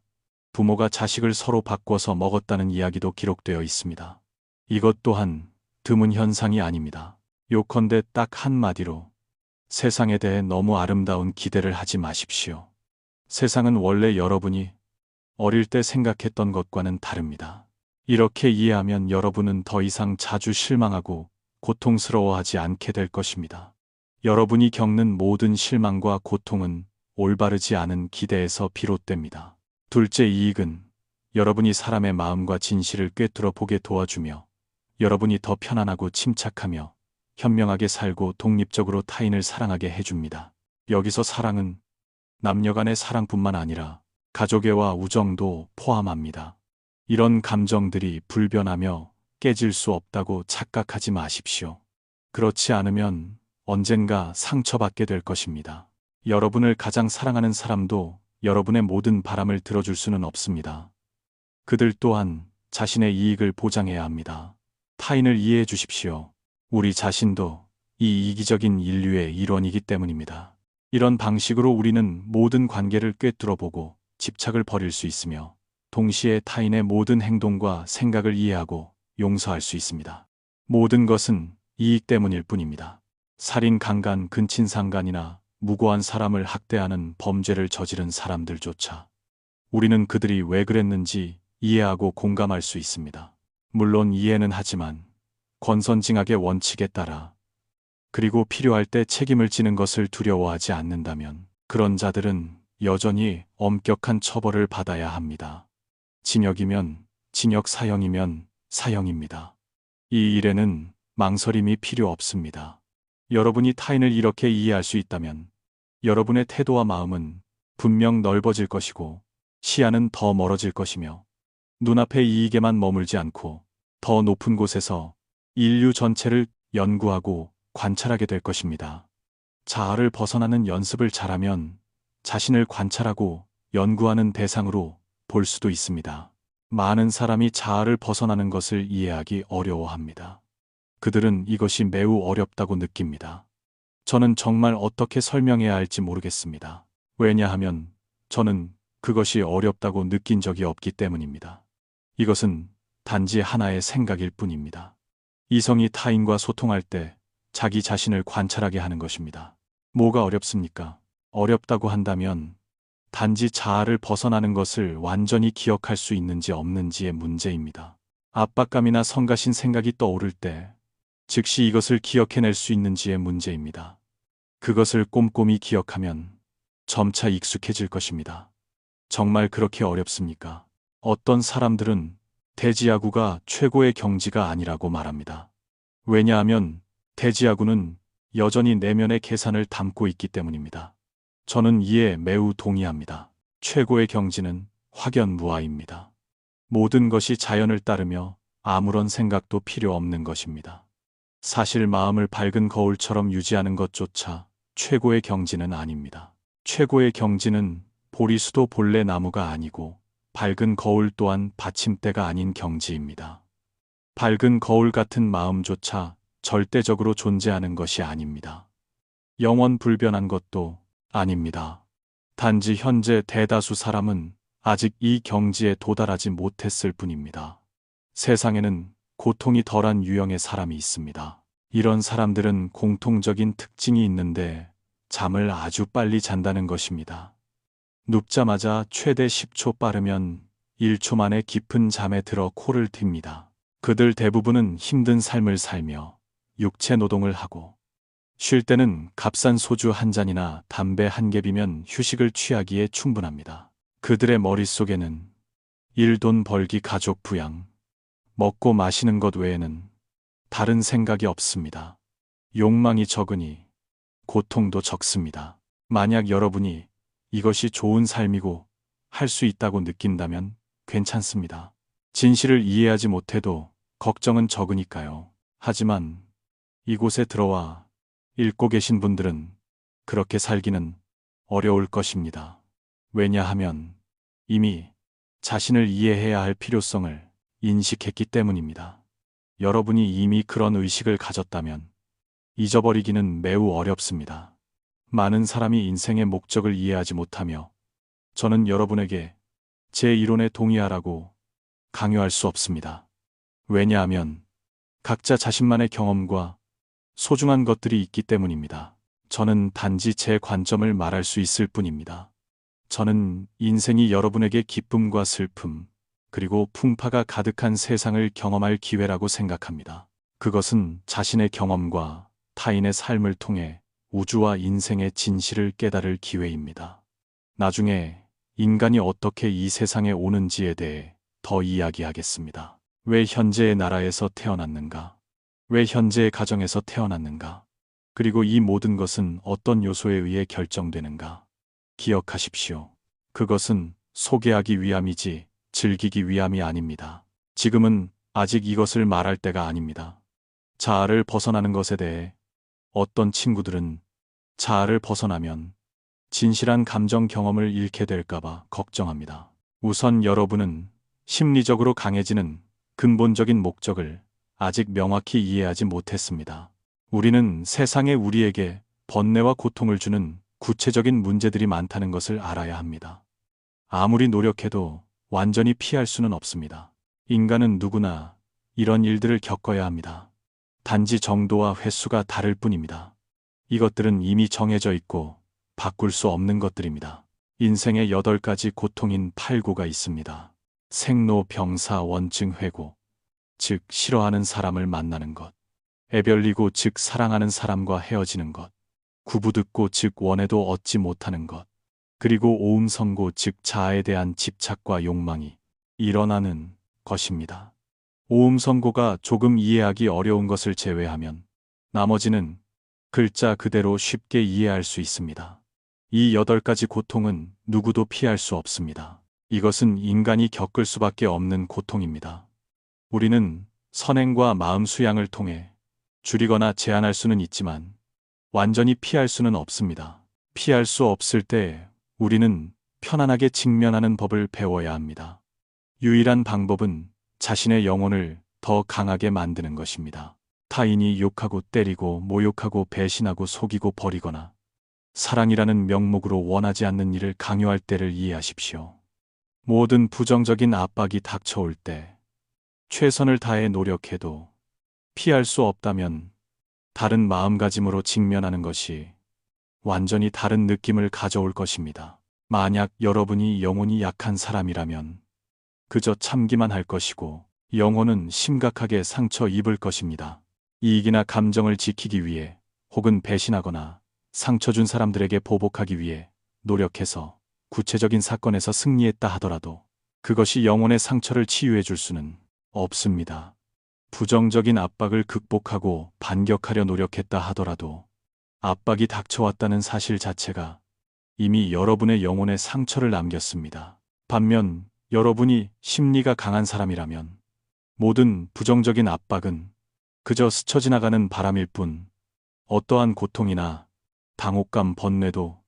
부모가 자식을 서로 바꿔서 먹었다는 이야기도 기록되어 있습니다. 이것 또한 드문 현상이 아닙니다. 요컨대 딱 한마디로 세상에 대해 너무 아름다운 기대를 하지 마십시오. 세상은 원래 여러분이 어릴 때 생각했던 것과는 다릅니다. 이렇게 이해하면 여러분은 더 이상 자주 실망하고 고통스러워하지 않게 될 것입니다. 여러분이 겪는 모든 실망과 고통은 올바르지 않은 기대에서 비롯됩니다. 둘째 이익은 여러분이 사람의 마음과 진실을 꿰뚫어 보게 도와주며, 여러분이 더 편안하고 침착하며 현명하게 살고 독립적으로 타인을 사랑하게 해줍니다. 여기서 사랑은 남녀 간의 사랑뿐만 아니라 가족애와 우정도 포함합니다. 이런 감정들이 불변하며 깨질 수 없다고 착각하지 마십시오. 그렇지 않으면 언젠가 상처받게 될 것입니다. 여러분을 가장 사랑하는 사람도 여러분의 모든 바람을 들어줄 수는 없습니다. 그들 또한 자신의 이익을 보장해야 합니다. 타인을 이해해 주십시오. 우리 자신도 이 이기적인 인류의 일원이기 때문입니다. 이런 방식으로 우리는 모든 관계를 꿰뚫어 보고 집착을 버릴 수 있으며, 동시에 타인의 모든 행동과 생각을 이해하고 용서할 수 있습니다. 모든 것은 이익 때문일 뿐입니다. 살인, 강간, 근친상간이나 무고한 사람을 학대하는 범죄를 저지른 사람들조차 우리는 그들이 왜 그랬는지 이해하고 공감할 수 있습니다. 물론 이해는 하지만 권선징악의 원칙에 따라, 그리고 필요할 때 책임을 지는 것을 두려워하지 않는다면 그런 자들은 여전히 엄격한 처벌을 받아야 합니다. 징역이면 징역, 사형이면 사형입니다. 이 일에는 망설임이 필요 없습니다. 여러분이 타인을 이렇게 이해할 수 있다면 여러분의 태도와 마음은 분명 넓어질 것이고, 시야는 더 멀어질 것이며, 눈앞의 이익에만 머물지 않고 더 높은 곳에서 인류 전체를 연구하고 관찰하게 될 것입니다. 자아를 벗어나는 연습을 잘하면 자신을 관찰하고 연구하는 대상으로 볼 수도 있습니다. 많은 사람이 자아를 벗어나는 것을 이해하기 어려워합니다. 그들은 이것이 매우 어렵다고 느낍니다. 저는 정말 어떻게 설명해야 할지 모르겠습니다. 왜냐하면 저는 그것이 어렵다고 느낀 적이 없기 때문입니다. 이것은 단지 하나의 생각일 뿐입니다. 이성이 타인과 소통할 때 자기 자신을 관찰하게 하는 것입니다. 뭐가 어렵습니까? 어렵다고 한다면 단지 자아를 벗어나는 것을 완전히 기억할 수 있는지 없는지의 문제입니다. 압박감이나 성가신 생각이 떠오를 때 즉시 이것을 기억해낼 수 있는지의 문제입니다. 그것을 꼼꼼히 기억하면 점차 익숙해질 것입니다. 정말 그렇게 어렵습니까? 어떤 사람들은 대지야구가 최고의 경지가 아니라고 말합니다. 왜냐하면 대지야구는 여전히 내면의 계산을 담고 있기 때문입니다. 저는 이에 매우 동의합니다. 최고의 경지는 확연무아입니다. 모든 것이 자연을 따르며 아무런 생각도 필요 없는 것입니다. 사실 마음을 밝은 거울처럼 유지하는 것조차 최고의 경지는 아닙니다. 최고의 경지는 보리수도 본래 나무가 아니고 밝은 거울 또한 받침대가 아닌 경지입니다. 밝은 거울 같은 마음조차 절대적으로 존재하는 것이 아닙니다. 영원 불변한 것도 아닙니다. 단지 현재 대다수 사람은 아직 이 경지에 도달하지 못했을 뿐입니다. 세상에는 고통이 덜한 유형의 사람이 있습니다. 이런 사람들은 공통적인 특징이 있는데 잠을 아주 빨리 잔다는 것입니다. 눕자마자 최대 10초 빠르면 1초 만에 깊은 잠에 들어 코를 틉니다. 그들 대부분은 힘든 삶을 살며 육체 노동을 하고, 쉴 때는 값싼 소주 한 잔이나 담배 한 갭이면 휴식을 취하기에 충분합니다. 그들의 머릿속에는 일, 돈 벌기, 가족 부양, 먹고 마시는 것 외에는 다른 생각이 없습니다. 욕망이 적으니 고통도 적습니다. 만약 여러분이 이것이 좋은 삶이고 할 수 있다고 느낀다면 괜찮습니다. 진실을 이해하지 못해도 걱정은 적으니까요. 하지만 이곳에 들어와 읽고 계신 분들은 그렇게 살기는 어려울 것입니다. 왜냐하면 이미 자신을 이해해야 할 필요성을 인식했기 때문입니다. 여러분이 이미 그런 의식을 가졌다면 잊어버리기는 매우 어렵습니다. 많은 사람이 인생의 목적을 이해하지 못하며 저는 여러분에게 제 이론에 동의하라고 강요할 수 없습니다. 왜냐하면 각자 자신만의 경험과 소중한 것들이 있기 때문입니다. 저는 단지 제 관점을 말할 수 있을 뿐입니다. 저는 인생이 여러분에게 기쁨과 슬픔, 그리고 풍파가 가득한 세상을 경험할 기회라고 생각합니다. 그것은 자신의 경험과 타인의 삶을 통해 우주와 인생의 진실을 깨달을 기회입니다. 나중에 인간이 어떻게 이 세상에 오는지에 대해 더 이야기하겠습니다. 왜 현재의 나라에서 태어났는가? 왜 현재의 가정에서 태어났는가? 그리고 이 모든 것은 어떤 요소에 의해 결정되는가? 기억하십시오. 그것은 소개하기 위함이지 즐기기 위함이 아닙니다. 지금은 아직 이것을 말할 때가 아닙니다. 자아를 벗어나는 것에 대해 어떤 친구들은 자아를 벗어나면 진실한 감정 경험을 잃게 될까봐 걱정합니다. 우선 여러분은 심리적으로 강해지는 근본적인 목적을 아직 명확히 이해하지 못했습니다. 우리는 세상에 우리에게 번뇌와 고통을 주는 구체적인 문제들이 많다는 것을 알아야 합니다. 아무리 노력해도 완전히 피할 수는 없습니다. 인간은 누구나 이런 일들을 겪어야 합니다. 단지 정도와 횟수가 다를 뿐입니다. 이것들은 이미 정해져 있고 바꿀 수 없는 것들입니다. 인생의 8가지 고통인 8고가 있습니다. 생로, 병사, 원증, 회고, 즉 싫어하는 사람을 만나는 것, 애별리고 즉 사랑하는 사람과 헤어지는 것, 구부듣고 즉 원해도 얻지 못하는 것, 그리고 오음선고 즉 자아에 대한 집착과 욕망이 일어나는 것입니다. 오음선고가 조금 이해하기 어려운 것을 제외하면 나머지는 글자 그대로 쉽게 이해할 수 있습니다. 이 8가지 고통은 누구도 피할 수 없습니다. 이것은 인간이 겪을 수밖에 없는 고통입니다. 우리는 선행과 마음 수양을 통해 줄이거나 제한할 수는 있지만 완전히 피할 수는 없습니다. 피할 수 없을 때 우리는 편안하게 직면하는 법을 배워야 합니다. 유일한 방법은 자신의 영혼을 더 강하게 만드는 것입니다. 타인이 욕하고 때리고 모욕하고 배신하고 속이고 버리거나 사랑이라는 명목으로 원하지 않는 일을 강요할 때를 이해하십시오. 모든 부정적인 압박이 닥쳐올 때 최선을 다해 노력해도 피할 수 없다면 다른 마음가짐으로 직면하는 것이 완전히 다른 느낌을 가져올 것입니다. 만약 여러분이 영혼이 약한 사람이라면 그저 참기만 할 것이고 영혼은 심각하게 상처 입을 것입니다. 이익이나 감정을 지키기 위해 혹은 배신하거나 상처 준 사람들에게 보복하기 위해 노력해서 구체적인 사건에서 승리했다 하더라도 그것이 영혼의 상처를 치유해 줄 수는 없습니다. 부정적인 압박을 극복하고 반격하려 노력했다 하더라도 압박이 닥쳐왔다는 사실 자체가 이미 여러분의 영혼에 상처를 남겼습니다. 반면 여러분이 심리가 강한 사람이라면 모든 부정적인 압박은 그저 스쳐 지나가는 바람일 뿐 어떠한 고통이나 당혹감, 번뇌도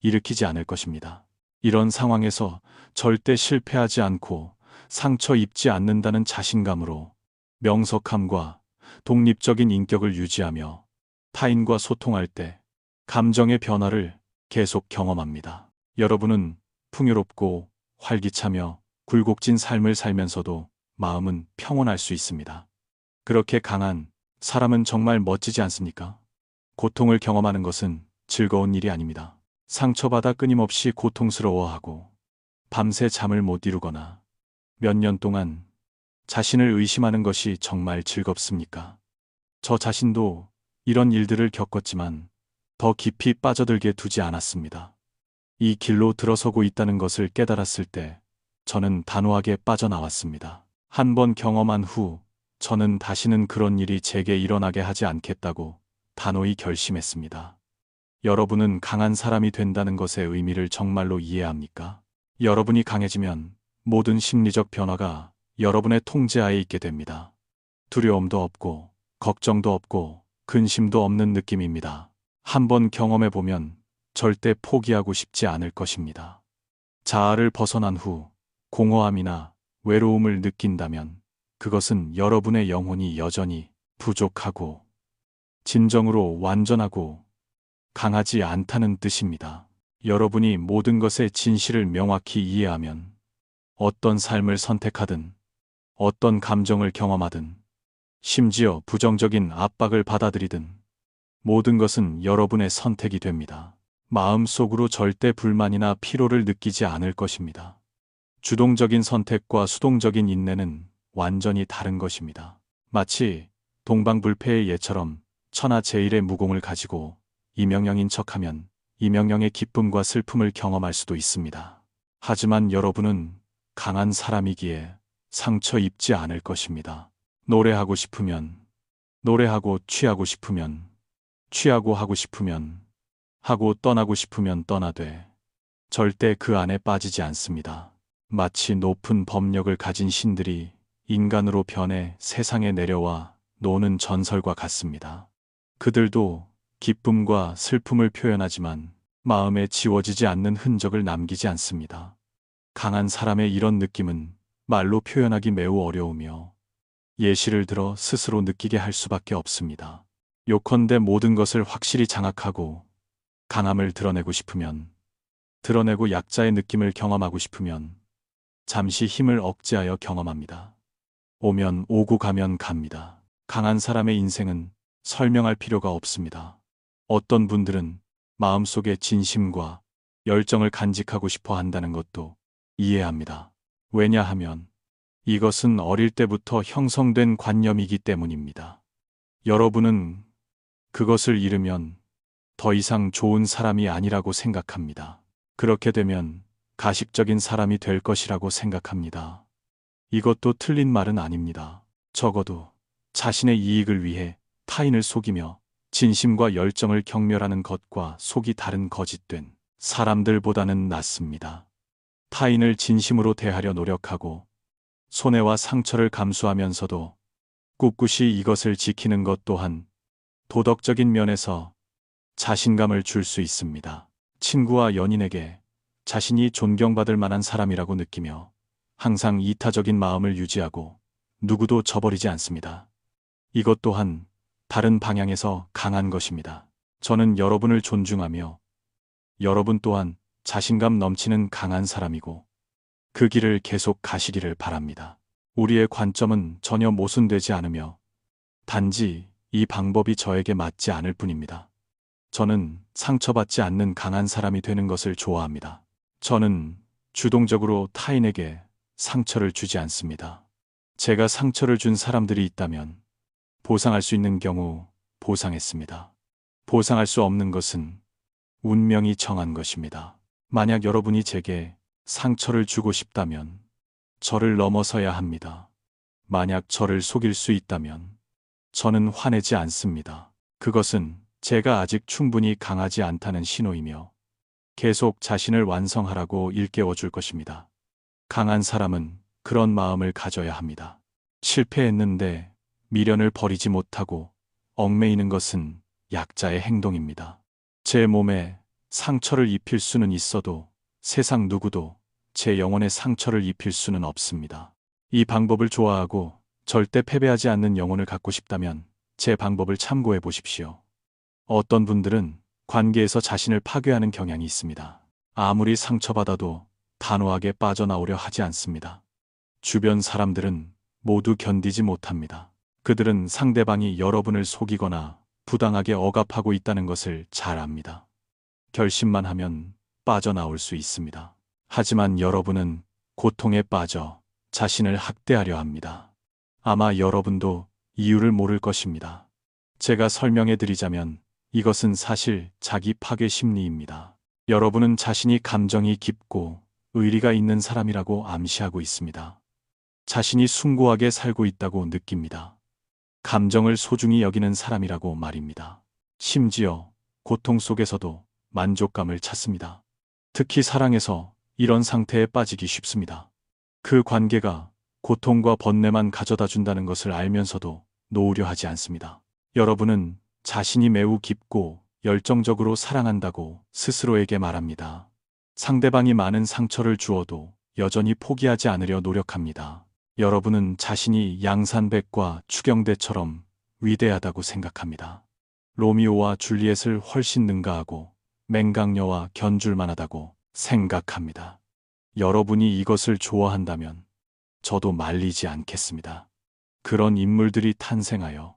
일으키지 않을 것입니다. 이런 상황에서 절대 실패하지 않고 상처 입지 않는다는 자신감으로 명석함과 독립적인 인격을 유지하며 타인과 소통할 때 감정의 변화를 계속 경험합니다. 여러분은 풍요롭고 활기차며 굴곡진 삶을 살면서도 마음은 평온할 수 있습니다. 그렇게 강한 사람은 정말 멋지지 않습니까? 고통을 경험하는 것은 즐거운 일이 아닙니다. 상처받아 끊임없이 고통스러워하고 밤새 잠을 못 이루거나 몇 년 동안 자신을 의심하는 것이 정말 즐겁습니까? 저 자신도 이런 일들을 겪었지만 더 깊이 빠져들게 두지 않았습니다. 이 길로 들어서고 있다는 것을 깨달았을 때 저는 단호하게 빠져나왔습니다. 한 번 경험한 후 저는 다시는 그런 일이 제게 일어나게 하지 않겠다고 단호히 결심했습니다. 여러분은 강한 사람이 된다는 것의 의미를 정말로 이해합니까? 여러분이 강해지면 모든 심리적 변화가 여러분의 통제하에 있게 됩니다. 두려움도 없고, 걱정도 없고, 근심도 없는 느낌입니다. 한번 경험해 보면 절대 포기하고 싶지 않을 것입니다. 자아를 벗어난 후 공허함이나 외로움을 느낀다면 그것은 여러분의 영혼이 여전히 부족하고 진정으로 완전하고 강하지 않다는 뜻입니다. 여러분이 모든 것의 진실을 명확히 이해하면 어떤 삶을 선택하든 어떤 감정을 경험하든 심지어 부정적인 압박을 받아들이든 모든 것은 여러분의 선택이 됩니다. 마음속으로 절대 불만이나 피로를 느끼지 않을 것입니다. 주동적인 선택과 수동적인 인내는 완전히 다른 것입니다. 마치 동방불패의 예처럼 천하제일의 무공을 가지고 이명령인 척하면 이명령의 기쁨과 슬픔을 경험할 수도 있습니다. 하지만 여러분은 강한 사람이기에 상처 입지 않을 것입니다. 노래하고 싶으면 노래하고 취하고 싶으면 취하고 하고 싶으면 하고 떠나고 싶으면 떠나되 절대 그 안에 빠지지 않습니다. 마치 높은 법력을 가진 신들이 인간으로 변해 세상에 내려와 노는 전설과 같습니다. 그들도 기쁨과 슬픔을 표현하지만 마음에 지워지지 않는 흔적을 남기지 않습니다. 강한 사람의 이런 느낌은 말로 표현하기 매우 어려우며 예시를 들어 스스로 느끼게 할 수밖에 없습니다. 요컨대 모든 것을 확실히 장악하고 강함을 드러내고 싶으면, 드러내고 약자의 느낌을 경험하고 싶으면 잠시 힘을 억제하여 경험합니다. 오면 오고 가면 갑니다. 강한 사람의 인생은 설명할 필요가 없습니다. 어떤 분들은 마음속에 진심과 열정을 간직하고 싶어 한다는 것도 이해합니다. 왜냐하면 이것은 어릴 때부터 형성된 관념이기 때문입니다. 여러분은 그것을 잃으면 더 이상 좋은 사람이 아니라고 생각합니다. 그렇게 되면 가식적인 사람이 될 것이라고 생각합니다. 이것도 틀린 말은 아닙니다. 적어도 자신의 이익을 위해 타인을 속이며 진심과 열정을 경멸하는 것과 속이 다른 거짓된 사람들보다는 낫습니다. 타인을 진심으로 대하려 노력하고 손해와 상처를 감수하면서도 꿋꿋이 이것을 지키는 것 또한 도덕적인 면에서 자신감을 줄 수 있습니다. 친구와 연인에게 자신이 존경받을 만한 사람이라고 느끼며 항상 이타적인 마음을 유지하고 누구도 저버리지 않습니다. 이것 또한 다른 방향에서 강한 것입니다. 저는 여러분을 존중하며 여러분 또한 자신감 넘치는 강한 사람이고 그 길을 계속 가시기를 바랍니다. 우리의 관점은 전혀 모순되지 않으며 단지 이 방법이 저에게 맞지 않을 뿐입니다. 저는 상처받지 않는 강한 사람이 되는 것을 좋아합니다. 저는 주동적으로 타인에게 상처를 주지 않습니다. 제가 상처를 준 사람들이 있다면 보상할 수 있는 경우 보상했습니다. 보상할 수 없는 것은 운명이 정한 것입니다. 만약 여러분이 제게 상처를 주고 싶다면 저를 넘어서야 합니다. 만약 저를 속일 수 있다면 저는 화내지 않습니다. 그것은 제가 아직 충분히 강하지 않다는 신호이며 계속 자신을 완성하라고 일깨워 줄 것입니다. 강한 사람은 그런 마음을 가져야 합니다. 실패했는데 미련을 버리지 못하고 얽매이는 것은 약자의 행동입니다. 제 몸에 상처를 입힐 수는 있어도 세상 누구도 제 영혼에 상처를 입힐 수는 없습니다. 이 방법을 좋아하고 절대 패배하지 않는 영혼을 갖고 싶다면 제 방법을 참고해 보십시오. 어떤 분들은 관계에서 자신을 파괴하는 경향이 있습니다. 아무리 상처받아도 단호하게 빠져나오려 하지 않습니다. 주변 사람들은 모두 견디지 못합니다. 그들은 상대방이 여러분을 속이거나 부당하게 억압하고 있다는 것을 잘 압니다. 결심만 하면 빠져나올 수 있습니다. 하지만 여러분은 고통에 빠져 자신을 학대하려 합니다. 아마 여러분도 이유를 모를 것입니다. 제가 설명해 드리자면 이것은 사실 자기 파괴 심리입니다. 여러분은 자신이 감정이 깊고 의리가 있는 사람이라고 암시하고 있습니다. 자신이 숭고하게 살고 있다고 느낍니다. 감정을 소중히 여기는 사람이라고 말입니다. 심지어 고통 속에서도 만족감을 찾습니다. 특히 사랑에서 이런 상태에 빠지기 쉽습니다. 그 관계가 고통과 번뇌만 가져다 준다는 것을 알면서도 놓으려 하지 않습니다. 여러분은 자신이 매우 깊고 열정적으로 사랑한다고 스스로에게 말합니다. 상대방이 많은 상처를 주어도 여전히 포기하지 않으려 노력합니다. 여러분은 자신이 양산백과 추경대처럼 위대하다고 생각합니다. 로미오와 줄리엣을 훨씬 능가하고 맹강녀와 견줄만하다고 생각합니다. 여러분이 이것을 좋아한다면 저도 말리지 않겠습니다. 그런 인물들이 탄생하여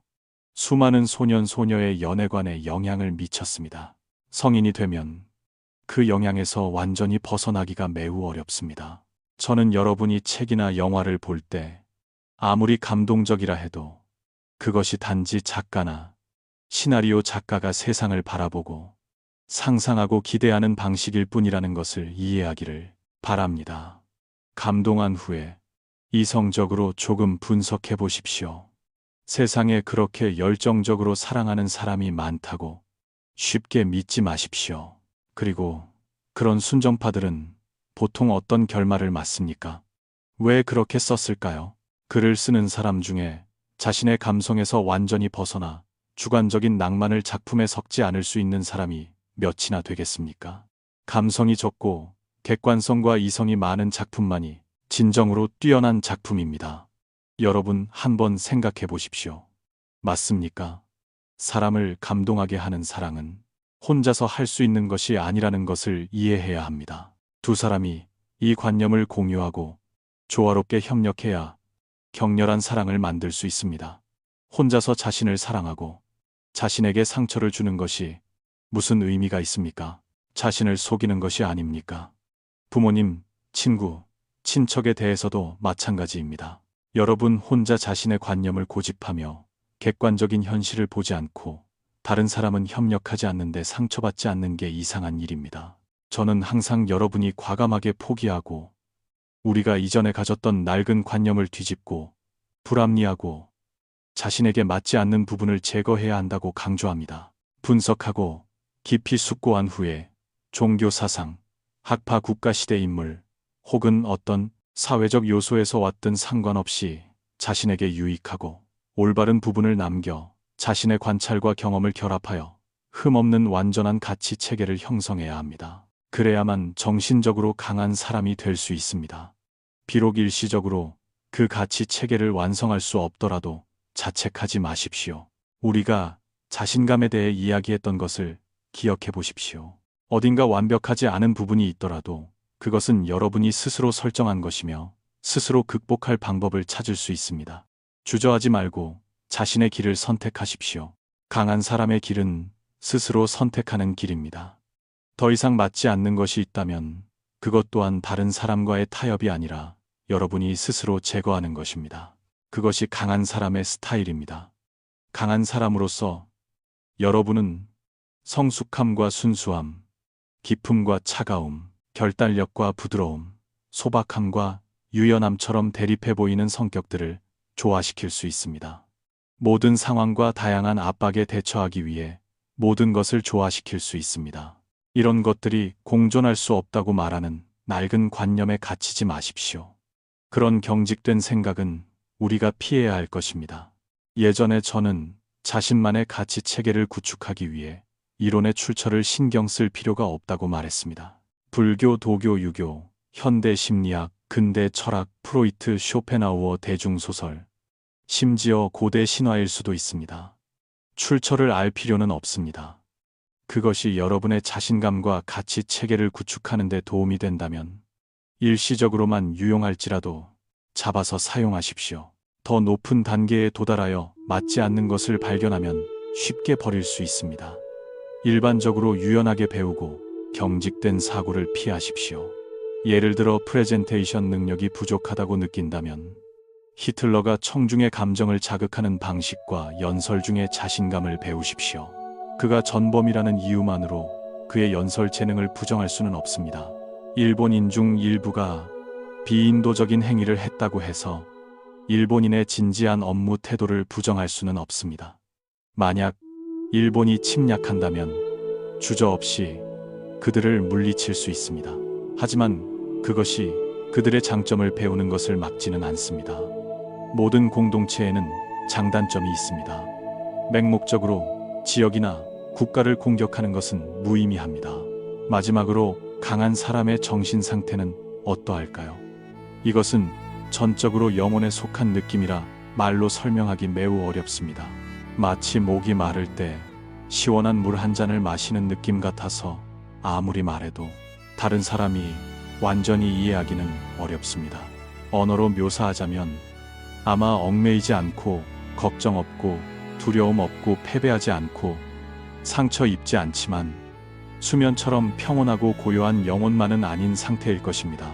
수많은 소년 소녀의 연애관에 영향을 미쳤습니다. 성인이 되면 그 영향에서 완전히 벗어나기가 매우 어렵습니다. 저는 여러분이 책이나 영화를 볼 때 아무리 감동적이라 해도 그것이 단지 작가나 시나리오 작가가 세상을 바라보고 상상하고 기대하는 방식일 뿐이라는 것을 이해하기를 바랍니다. 감동한 후에 이성적으로 조금 분석해 보십시오. 세상에 그렇게 열정적으로 사랑하는 사람이 많다고 쉽게 믿지 마십시오. 그리고 그런 순정파들은 보통 어떤 결말을 맞습니까? 왜 그렇게 썼을까요? 글을 쓰는 사람 중에 자신의 감성에서 완전히 벗어나 주관적인 낭만을 작품에 섞지 않을 수 있는 사람이 몇이나 되겠습니까? 감성이 적고 객관성과 이성이 많은 작품만이 진정으로 뛰어난 작품입니다. 여러분 한번 생각해 보십시오. 맞습니까? 사람을 감동하게 하는 사랑은 혼자서 할 수 있는 것이 아니라는 것을 이해해야 합니다. 두 사람이 이 관념을 공유하고 조화롭게 협력해야 격렬한 사랑을 만들 수 있습니다. 혼자서 자신을 사랑하고 자신에게 상처를 주는 것이 무슨 의미가 있습니까? 자신을 속이는 것이 아닙니까? 부모님, 친구, 친척에 대해서도 마찬가지입니다. 여러분 혼자 자신의 관념을 고집하며 객관적인 현실을 보지 않고 다른 사람은 협력하지 않는데 상처받지 않는 게 이상한 일입니다. 저는 항상 여러분이 과감하게 포기하고 우리가 이전에 가졌던 낡은 관념을 뒤집고 불합리하고 자신에게 맞지 않는 부분을 제거해야 한다고 강조합니다. 분석하고 깊이 숙고한 후에 종교 사상, 학파 국가시대 인물 혹은 어떤 사회적 요소에서 왔든 상관없이 자신에게 유익하고 올바른 부분을 남겨 자신의 관찰과 경험을 결합하여 흠없는 완전한 가치 체계를 형성해야 합니다. 그래야만 정신적으로 강한 사람이 될 수 있습니다. 비록 일시적으로 그 가치 체계를 완성할 수 없더라도 자책하지 마십시오. 우리가 자신감에 대해 이야기했던 것을 기억해 보십시오. 어딘가 완벽하지 않은 부분이 있더라도 그것은 여러분이 스스로 설정한 것이며 스스로 극복할 방법을 찾을 수 있습니다. 주저하지 말고 자신의 길을 선택하십시오. 강한 사람의 길은 스스로 선택하는 길입니다. 더 이상 맞지 않는 것이 있다면 그것 또한 다른 사람과의 타협이 아니라 여러분이 스스로 제거하는 것입니다. 그것이 강한 사람의 스타일입니다. 강한 사람으로서 여러분은 성숙함과 순수함, 기품과 차가움, 결단력과 부드러움, 소박함과 유연함처럼 대립해 보이는 성격들을 조화시킬 수 있습니다. 모든 상황과 다양한 압박에 대처하기 위해 모든 것을 조화시킬 수 있습니다. 이런 것들이 공존할 수 없다고 말하는 낡은 관념에 갇히지 마십시오. 그런 경직된 생각은 우리가 피해야 할 것입니다. 예전에 저는 자신만의 가치 체계를 구축하기 위해 이론의 출처를 신경 쓸 필요가 없다고 말했습니다. 불교, 도교, 유교, 현대 심리학, 근대 철학, 프로이트, 쇼펜하우어, 대중소설, 심지어 고대 신화일 수도 있습니다. 출처를 알 필요는 없습니다. 그것이 여러분의 자신감과 가치 체계를 구축하는 데 도움이 된다면 일시적으로만 유용할지라도 잡아서 사용하십시오. 더 높은 단계에 도달하여 맞지 않는 것을 발견하면 쉽게 버릴 수 있습니다. 일반적으로 유연하게 배우고 경직된 사고를 피하십시오. 예를 들어 프레젠테이션 능력이 부족하다고 느낀다면 히틀러가 청중의 감정을 자극하는 방식과 연설 중에 자신감을 배우십시오. 그가 전범이라는 이유만으로 그의 연설 재능을 부정할 수는 없습니다. 일본인 중 일부가 비인도적인 행위를 했다고 해서 일본인의 진지한 업무 태도를 부정할 수는 없습니다. 만약 일본이 침략한다면 주저없이 그들을 물리칠 수 있습니다. 하지만 그것이 그들의 장점을 배우는 것을 막지는 않습니다. 모든 공동체에는 장단점이 있습니다. 맹목적으로 지역이나 국가를 공격하는 것은 무의미합니다. 마지막으로 강한 사람의 정신 상태는 어떠할까요? 이것은 전적으로 영혼에 속한 느낌이라 말로 설명하기 매우 어렵습니다. 마치 목이 마를 때 시원한 물 한 잔을 마시는 느낌 같아서 아무리 말해도 다른 사람이 완전히 이해하기는 어렵습니다. 언어로 묘사하자면 아마 얽매이지 않고 걱정 없고 두려움 없고 패배하지 않고 상처 입지 않지만 수면처럼 평온하고 고요한 영혼만은 아닌 상태일 것입니다.